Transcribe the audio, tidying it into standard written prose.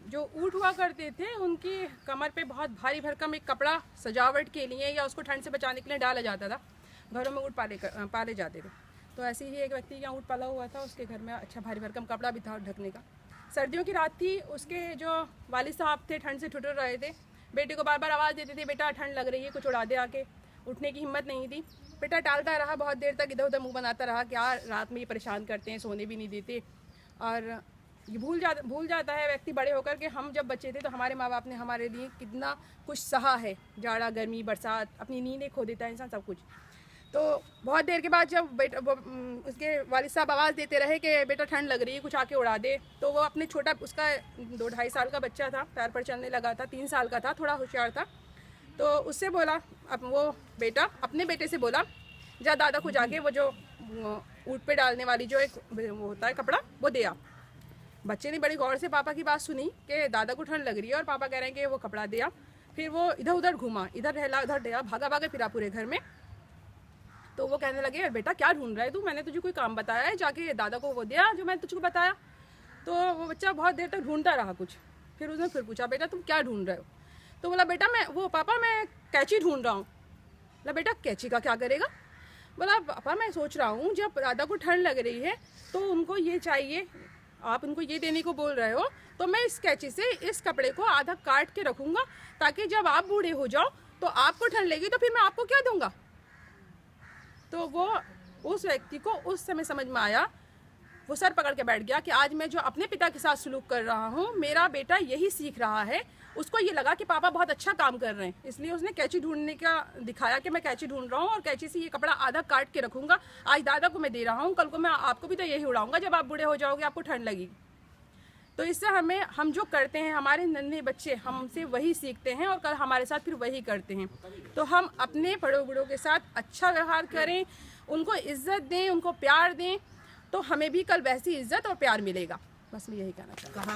जो ऊँट हुआ करते थे उनकी कमर पे बहुत भारी भरकम एक कपड़ा सजावट के लिए या उसको ठंड से बचाने के लिए डाला जाता था। घरों में ऊँट पाले जाते थे। तो ऐसे ही एक व्यक्ति का ऊँट पाला हुआ था, उसके घर में अच्छा भारी भरकम कपड़ा भी था ढकने का। सर्दियों की रात थी, उसके जो वालिद साहब थे ठंड से ठुठुर रहे थे। बेटे को बार बार आवाज़ देते थे, बेटा ठंड लग रही है, कुछ उड़ा दे आके। उठने की हिम्मत नहीं थी। बेटा टालता रहा, बहुत देर तक इधर उधर मुंह बनाता रहा, क्या रात में ये परेशान करते हैं, सोने भी नहीं देते। और ये भूल जाता है व्यक्ति बड़े होकर के हम जब बच्चे थे तो हमारे माँ बाप ने हमारे लिए कितना कुछ सहा है, जाड़ा गर्मी बरसात, अपनी नींदें खो देता है इंसान, सब कुछ। तो बहुत देर के बाद जब बेटा उसके वालिद साहब आवाज़ देते रहे कि बेटा ठंड लग रही है, कुछ आके उड़ा दे, तो वो अपने छोटा, उसका 2-2.5 साल का बच्चा था, पैर पर चलने लगा था, 3 साल का था, थोड़ा होशियार था। तो उससे बोला, अब वो बेटा अपने बेटे से बोला, जा दादा को जाके वो जो ऊँट पे डालने वाली जो एक वो होता है कपड़ा, वो दे आ। बच्चे ने बड़ी गौर से पापा की बात सुनी कि दादा को ठंड लग रही है और पापा कह रहे हैं कि वो कपड़ा दिया। फिर वो इधर उधर घूमा, इधर रहला उधर डरा, भागा फिरा पूरे घर में। तो वो कहने लगे, बेटा क्या ढूंढ रहा है तू, मैंने तुझे कोई काम बताया है, जाके दादा को वो दिया जो मैंने तुझको बताया। तो वो बच्चा बहुत देर तक ढूंढता रहा कुछ। फिर उसने फिर पूछा, बेटा तुम क्या ढूंढ रहे हो? तो बोला, बेटा पापा मैं कैंची ढूंढ रहा हूँ। बोला, बेटा कैंची का क्या करेगा? बोला, पापा मैं सोच रहा हूँ जब दादा को ठंड लग रही है तो उनको ये चाहिए, आप उनको ये देने को बोल रहे हो, तो मैं इस कैंची से इस कपड़े को आधा काट के रखूँगा ताकि जब आप बूढ़े हो जाओ तो आपको ठंड लगी तो फिर मैं आपको क्या दूँगा। तो वो उस व्यक्ति को उस समय समझ में आया, वो सर पकड़ के बैठ गया कि आज मैं जो अपने पिता के साथ सलूक कर रहा हूँ, मेरा बेटा यही सीख रहा है। उसको ये लगा कि पापा बहुत अच्छा काम कर रहे हैं, इसलिए उसने कैंची ढूंढने का दिखाया कि मैं कैंची ढूंढ रहा हूँ और कैंची से ये कपड़ा आधा काट के रखूँगा, आज दादा को मैं दे रहा हूँ, कल को मैं आपको भी तो यही उड़ाऊँगा जब आप बूढ़े हो जाओगे, आपको ठंड लगेगी। तो इससे हम जो करते हैं, हमारे नन्हे बच्चे हमसे वही सीखते हैं और कल हमारे साथ फिर वही करते हैं। तो हम अपने बड़ों बूढ़ों के साथ अच्छा व्यवहार करें, उनको इज्जत दें, उनको प्यार दें, तो हमें भी कल वैसी इज्जत और प्यार मिलेगा। बस मैं यही कहना चाहती हूँ।